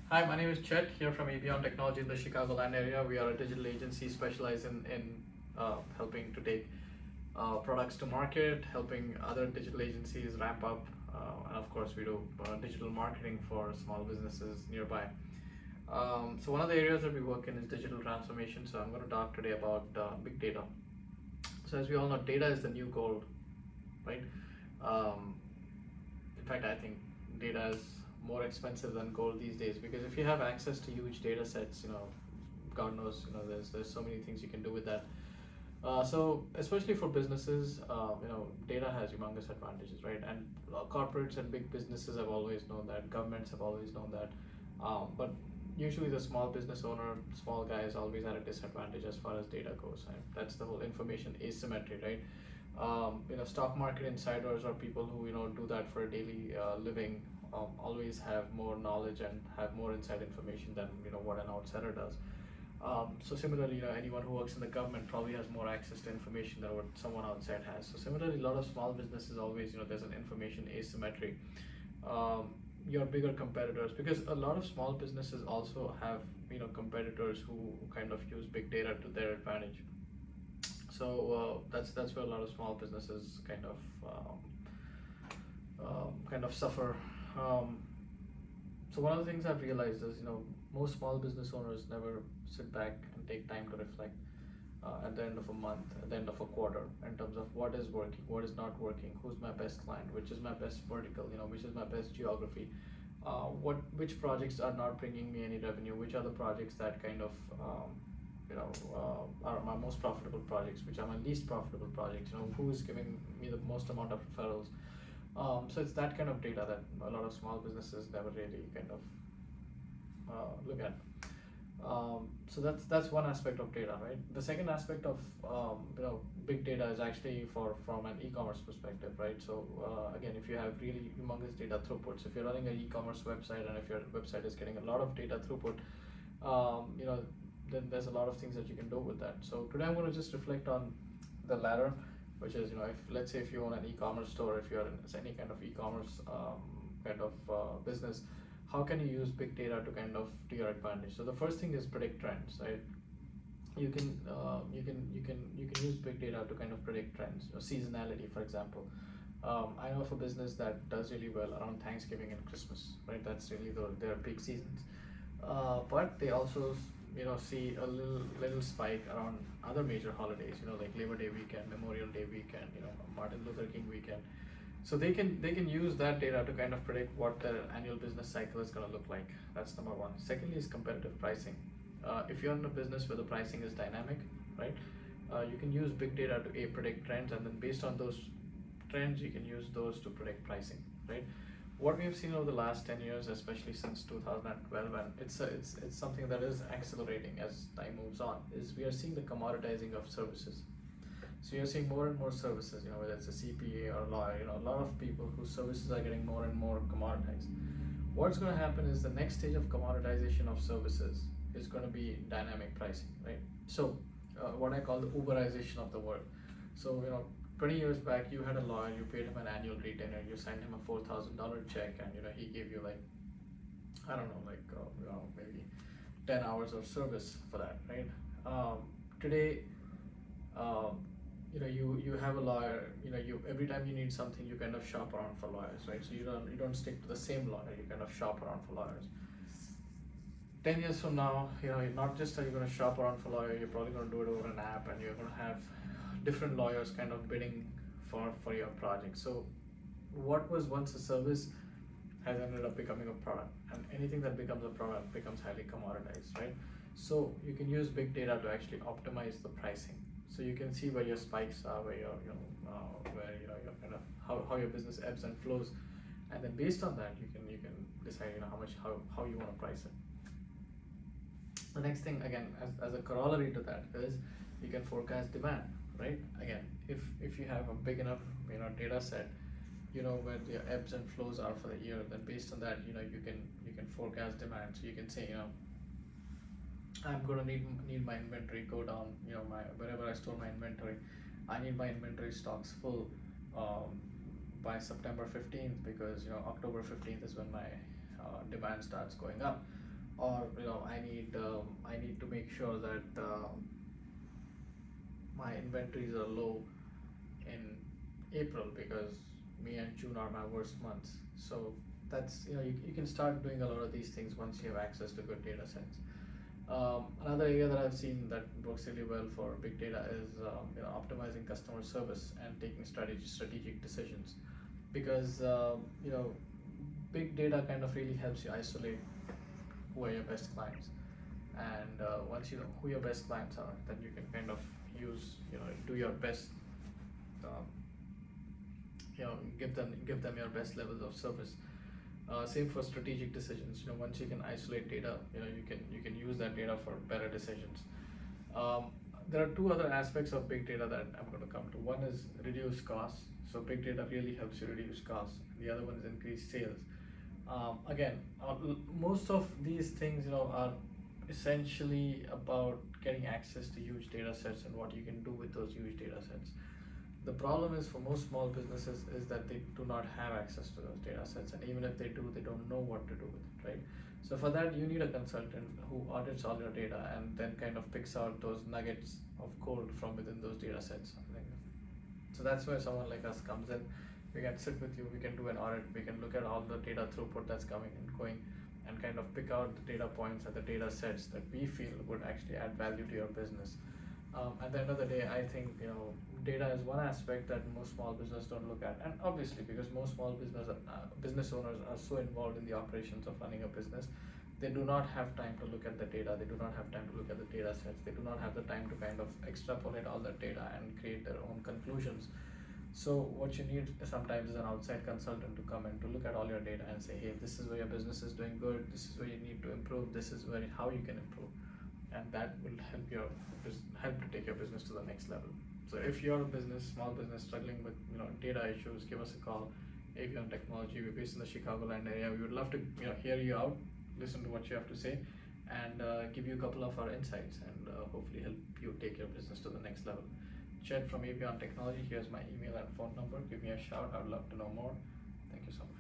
Hi, my name is Chet here from Avion Technology in the Chicagoland area. We are a digital agency specialized in helping to take products to market, helping other digital agencies ramp up, and of course, we do digital marketing for small businesses nearby. So, one of the areas that we work in is digital transformation. So, I'm going to talk today about big data. So, as we all know, data is the new gold, right? Um, in fact, I think data is more expensive than gold these days because if you have access to huge data sets, God knows, there's so many things you can do with that. So especially for businesses, data has humongous advantages, right? And corporates and big businesses have always known that. Governments have always known that. But usually the small business owner, small guy, is always at a disadvantage as far as data goes. And that's the whole information asymmetry, right? Stock market insiders or people who do that for a daily living always have more knowledge and have more inside information than what an outsider does. So similarly, anyone who works in the government probably has more access to information than what someone outside has. So similarly, a lot of small businesses always, there's an information asymmetry. Um, your bigger competitors, because a lot of small businesses also have competitors who kind of use big data to their advantage. So that's where a lot of small businesses kind of suffer. Um, so one of the things I've realized is, most small business owners never sit back and take time to reflect at the end of a month, at the end of a quarter, in terms of what is working, what is not working, who's my best client, which is my best vertical, which is my best geography, which projects are not bringing me any revenue, which are the projects that kind of are my most profitable projects, which are my least profitable projects, who is giving me the most amount of referrals. So it's that kind of data that a lot of small businesses never really kind of look at. So that's one aspect of data, right? The second aspect of big data is actually from an e-commerce perspective, right? So again, if you have really humongous data throughputs, if you're running an e-commerce website and if your website is getting a lot of data throughput, then there's a lot of things that you can do with that. So today I'm going to just reflect on the latter, which is, if let's say if you own an e-commerce store, if you're in any kind of e-commerce business, how can you use big data to your advantage? So the first thing is predict trends, right? You can use big data to kind of predict trends, seasonality, for example. I know of a business that does really well around Thanksgiving and Christmas, right? That's really their big seasons. But they also see a little spike around other major holidays, like Labor Day weekend, Memorial Day weekend, Martin Luther King weekend. So they can use that data to kind of predict what their annual business cycle is going to look like. That's number one. Secondly is competitive pricing. If you're in a business where the pricing is dynamic, right, you can use big data to predict trends, and then based on those trends, you can use those to predict pricing, right? What we have seen over the last 10 years, especially since 2012, and it's something that is accelerating as time moves on, is we are seeing the commoditizing of services. So you're seeing more and more services, whether it's a CPA or a lawyer, a lot of people whose services are getting more and more commoditized. What's going to happen is the next stage of commoditization of services is going to be dynamic pricing, right? So what I call the Uberization of the world. So 20 years back, you had a lawyer, you paid him an annual retainer, you signed him a $4,000 check, and he gave you like, I don't know, like maybe 10 hours of service for that, right? Today, you have a lawyer. You every time you need something, you kind of shop around for lawyers, right? So you don't stick to the same lawyer. You kind of shop around for lawyers. 10 years from now, not just are you going to shop around for lawyer, you're probably going to do it over an app, and you're going to have different lawyers kind of bidding for your project. So what was once a service has ended up becoming a product, and anything that becomes a product becomes highly commoditized, right? So you can use big data to actually optimize the pricing. So you can see where your spikes are, where your kind of how your business ebbs and flows, and then based on that, you can decide how you want to price it. The next thing, again, as a corollary to that, is you can forecast demand, right? Again, if you have a big enough data set, where the ebbs and flows are for the year, then based on that, you can forecast demand. So you can say, I'm going to need my inventory go down, my wherever I store my inventory, I need my inventory stocks full by September 15th, because October 15th is when my demand starts going up. or I need to make sure that my inventories are low in April because May and June are my worst months. So that's, you can start doing a lot of these things once you have access to good data sets. Another area that I've seen that works really well for big data is optimizing customer service and taking strategic decisions, because big data kind of really helps you isolate who are your best clients, and once you know who your best clients are, then you can kind of do your best, um, give them your best levels of service. Same for strategic decisions. Once you can isolate data, you can use that data for better decisions. Um, there are two other aspects of big data that I'm going to come to. One is reduce costs. So big data really helps you reduce costs. The other one is increase sales. Again, most of these things, are essentially about getting access to huge data sets and what you can do with those huge data sets. The problem is for most small businesses is that they do not have access to those data sets, and even if they do, they don't know what to do with it, right? So for that, you need a consultant who audits all your data and then kind of picks out those nuggets of gold from within those data sets. So that's where someone like us comes in. We can sit with you, we can do an audit, we can look at all the data throughput that's coming and going, and kind of pick out the data points and the data sets that we feel would actually add value to your business. At the end of the day, I think data is one aspect that most small business don't look at, and obviously because most small business owners are so involved in the operations of running a business, they do not have time to look at the data. They do not have time to look at the data sets. They do not have the time to kind of extrapolate all that data and create their own conclusions. So what you need sometimes is an outside consultant to come in to look at all your data and say, hey, this is where your business is doing good. This is where you need to improve. This is where how you can improve, and that will help to take your business to the next level. So if you're a small business struggling with data issues, give us a call. Avion Technology, we're based in the Chicagoland area. We would love to hear you out, listen to what you have to say, and give you a couple of our insights, and hopefully help you take your business to the next level. Chet from Avion Technology. Here's my email and phone number. Give me a shout. I'd love to know more. Thank you so much.